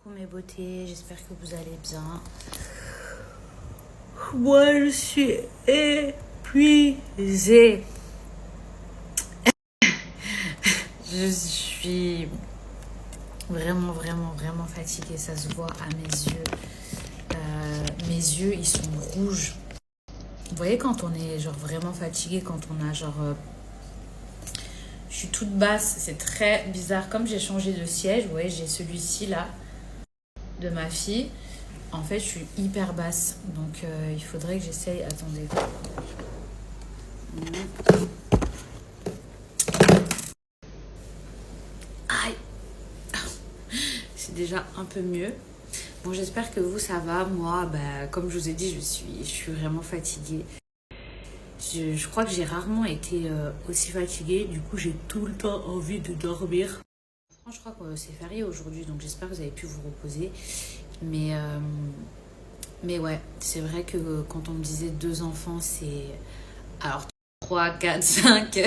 Coucou mes beautés, j'espère que vous allez bien. Moi je suis épuisée. Je suis vraiment fatiguée, ça se voit à mes yeux. Mes yeux ils sont rouges. Vous voyez quand on est genre vraiment fatigué, quand on a genre... je suis toute basse, c'est très bizarre. Comme j'ai changé de siège, vous voyez j'ai celui-ci là de ma fille. En fait, je suis hyper basse. Donc, il faudrait que j'essaye... Attendez. Aïe. C'est déjà un peu mieux. Bon, j'espère que vous, ça va. Moi, comme je vous ai dit, je suis vraiment fatiguée. Je crois que j'ai rarement été aussi fatiguée. Du coup, j'ai tout le temps envie de dormir. Je crois que c'est férié aujourd'hui, donc j'espère que vous avez pu vous reposer. Mais ouais, c'est vrai que quand on me disait 2 enfants, c'est... Alors, 3, 4, 5.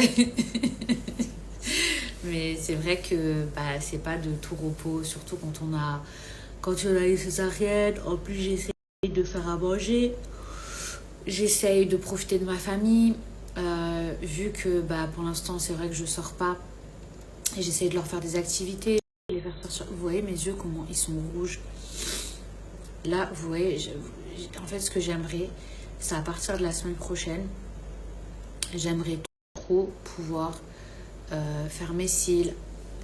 Mais c'est vrai que c'est pas de tout repos, surtout quand on a les césariennes. En plus, j'essaye de faire à manger. J'essaye de profiter de ma famille. Vu que pour l'instant, c'est vrai que je sors pas. Et j'essaye de leur faire des activités. Les faire sortir. Vous voyez mes yeux, comment ils sont rouges. Là, vous voyez, en fait, ce que j'aimerais, c'est à partir de la semaine prochaine, j'aimerais trop pouvoir faire mes cils.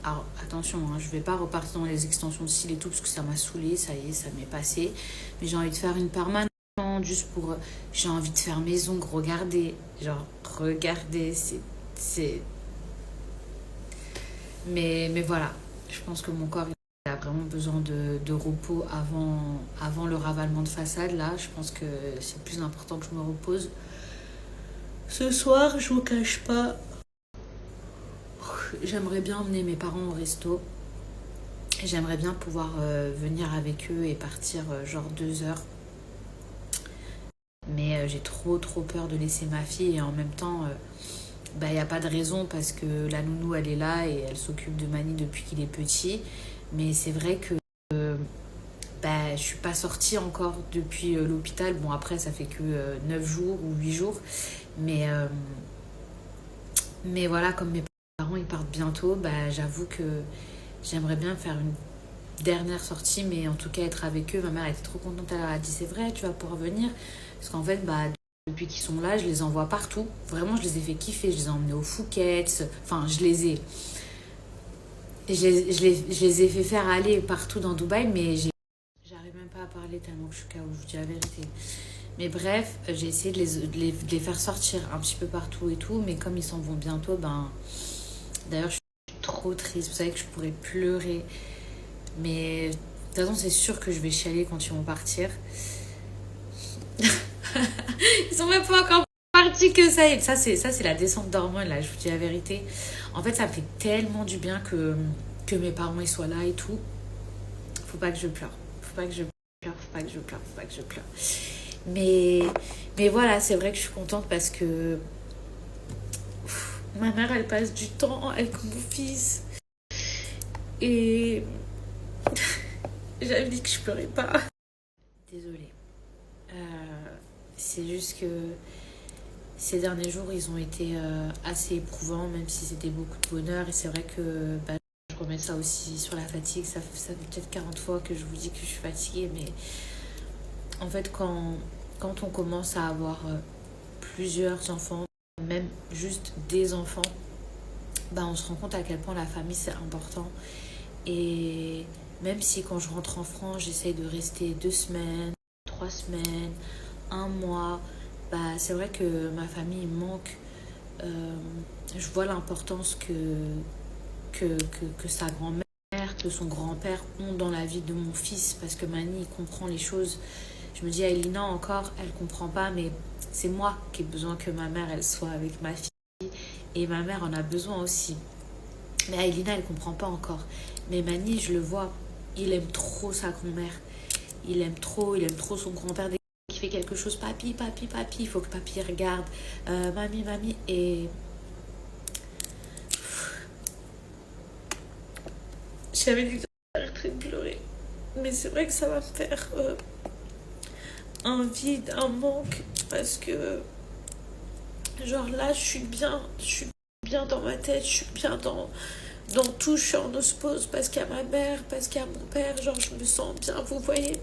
Alors, attention, hein, je vais pas repartir dans les extensions de cils et tout, parce que ça m'a saoulée, ça y est, ça m'est passé. Mais j'ai envie de faire une permanente, juste pour... j'ai envie de faire mes ongles, regardez. Genre, regardez, c'est... Mais voilà, je pense que mon corps... il a vraiment besoin de repos avant le ravalement de façade. Là, je pense que c'est plus important que je me repose. Ce soir, je vous cache pas, j'aimerais bien emmener mes parents au resto. J'aimerais bien pouvoir venir avec eux et partir genre 2 heures. Mais j'ai trop peur de laisser ma fille. Et en même temps, il n'y a pas de raison parce que la nounou, elle est là et elle s'occupe de Mani depuis qu'il est petit. Mais c'est vrai que je suis pas sortie encore depuis l'hôpital. Bon, après, ça fait que 9 jours ou 8 jours. Mais voilà, comme mes parents, ils partent bientôt, j'avoue que j'aimerais bien faire une dernière sortie, mais en tout cas, être avec eux. Ma mère était trop contente. Elle a dit, c'est vrai, tu vas pouvoir venir. Parce qu'en fait, depuis qu'ils sont là, je les envoie partout. Vraiment, je les ai fait kiffer. Je les ai emmenés au Phuket. Enfin, je les ai fait faire aller partout dans Dubaï, mais j'arrive même pas à parler tellement que je suis KO, je vous dis la vérité. Mais bref, j'ai essayé de les faire sortir un petit peu partout et tout, mais comme ils s'en vont bientôt, d'ailleurs, je suis trop triste. Vous savez que je pourrais pleurer, mais de toute façon, c'est sûr que je vais chialer quand ils vont partir. Ils sont même pas encore partis que ça y est. Ça, c'est la descente d'hormones, là, je vous dis la vérité. En fait, ça me fait tellement du bien que mes parents ils soient là et tout. Faut pas que je pleure. Mais voilà, c'est vrai que je suis contente parce que ma mère, elle passe du temps avec mon fils. Et j'avais dit que je pleurais pas. Désolée. C'est juste que ces derniers jours, ils ont été assez éprouvants, même si c'était beaucoup de bonheur. Et c'est vrai que je remets ça aussi sur la fatigue. Ça fait peut-être 40 fois que je vous dis que je suis fatiguée. Mais en fait, quand on commence à avoir plusieurs enfants, même juste des enfants, on se rend compte à quel point la famille, c'est important. Et même si quand je rentre en France, j'essaye de rester 2 semaines, 3 semaines, 1 mois, c'est vrai que ma famille manque. Je vois l'importance que sa grand-mère, que son grand-père ont dans la vie de mon fils, parce que Mani, il comprend les choses. Je me dis, Elina encore, elle comprend pas, mais c'est moi qui ai besoin que ma mère, elle soit avec ma fille. Et ma mère en a besoin aussi. Mais Elina, elle comprend pas encore. Mais Mani, je le vois, il aime trop sa grand-mère. Il aime trop son grand-père. Dès qu'il fait quelque chose, papi, il faut que papi regarde. Mamie. Et j'avais dit que j'arrêterais de pleurer. Mais c'est vrai que ça va me faire un vide, un manque. Parce que, genre là, je suis bien dans ma tête, je suis bien dans tout. Je suis en osmose parce qu'il y a ma mère, parce qu'il y a mon père. Genre, je me sens bien, vous voyez.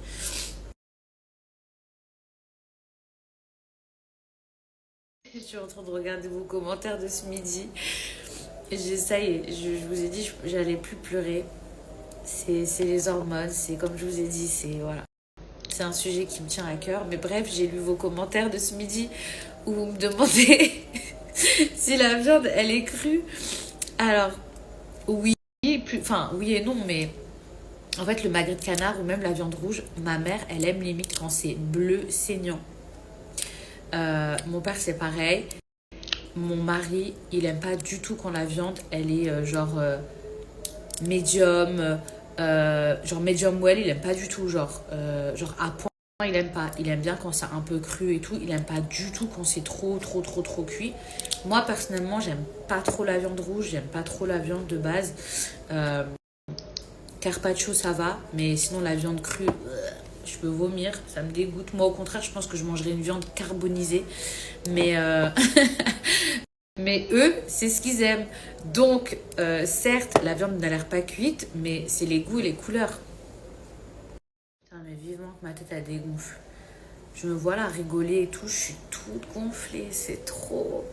Je suis en train de regarder vos commentaires de ce midi. J'essaye, je vous ai dit, j'allais plus pleurer. C'est les hormones, c'est comme je vous ai dit, c'est voilà. C'est un sujet qui me tient à cœur. Mais bref, j'ai lu vos commentaires de ce midi où vous me demandez si la viande, elle est crue. Alors, oui, enfin, oui et non, mais en fait, le magret de canard ou même la viande rouge, ma mère, elle aime limite quand c'est bleu saignant. Mon père, c'est pareil. Mon mari, il aime pas du tout quand la viande, elle est médium, genre medium well, il aime pas du tout, genre à point, il aime pas. Il aime bien quand c'est un peu cru et tout. Il aime pas du tout quand c'est trop cuit. Moi, personnellement, j'aime pas trop la viande rouge, j'aime pas trop la viande de base. Euh, Carpaccio, ça va, mais sinon, la viande crue, je peux vomir, ça me dégoûte. Moi, au contraire, je pense que je mangerais une viande carbonisée. Mais, mais eux, c'est ce qu'ils aiment. Donc, certes, la viande n'a l'air pas cuite, mais c'est les goûts et les couleurs. Putain, mais vivement que ma tête a dégonfle. Je me vois là rigoler et tout, je suis toute gonflée, c'est trop.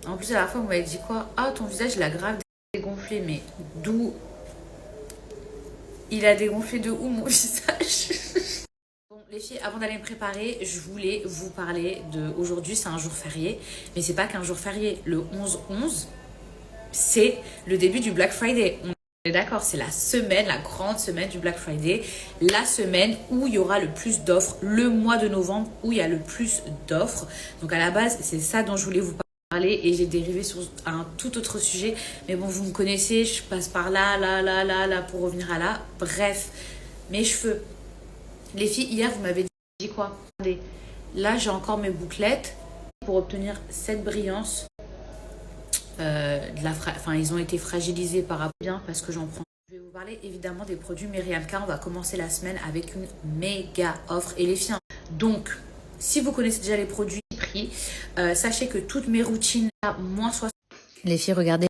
En plus, à la fin, vous m'avez dit quoi? Ah, ton visage, il a grave dégonflé, mais d'où? Il a dégonflé de où mon visage? Bon, les filles, avant d'aller me préparer, je voulais vous parler de. Aujourd'hui, c'est un jour férié, mais c'est pas qu'un jour férié. Le 11-11, c'est le début du Black Friday. On est d'accord, c'est la semaine, la grande semaine du Black Friday, la semaine où il y aura le plus d'offres, le mois de novembre où il y a le plus d'offres. Donc à la base, c'est ça dont je voulais vous parler et j'ai dérivé sur un tout autre sujet. Mais bon, vous me connaissez, je passe par là pour revenir à là. Bref, mes cheveux. Les filles, hier, vous m'avez dit quoi? Regardez, là, j'ai encore mes bouclettes pour obtenir cette brillance. Enfin, ils ont été fragilisés par rapport bien parce que j'en prends. Je vais vous parler évidemment des produits Myriam K. On va commencer la semaine avec une méga offre et les filles. Donc, si vous connaissez déjà les produits prix, sachez que toutes mes routines à moins 60. Les filles, regardez.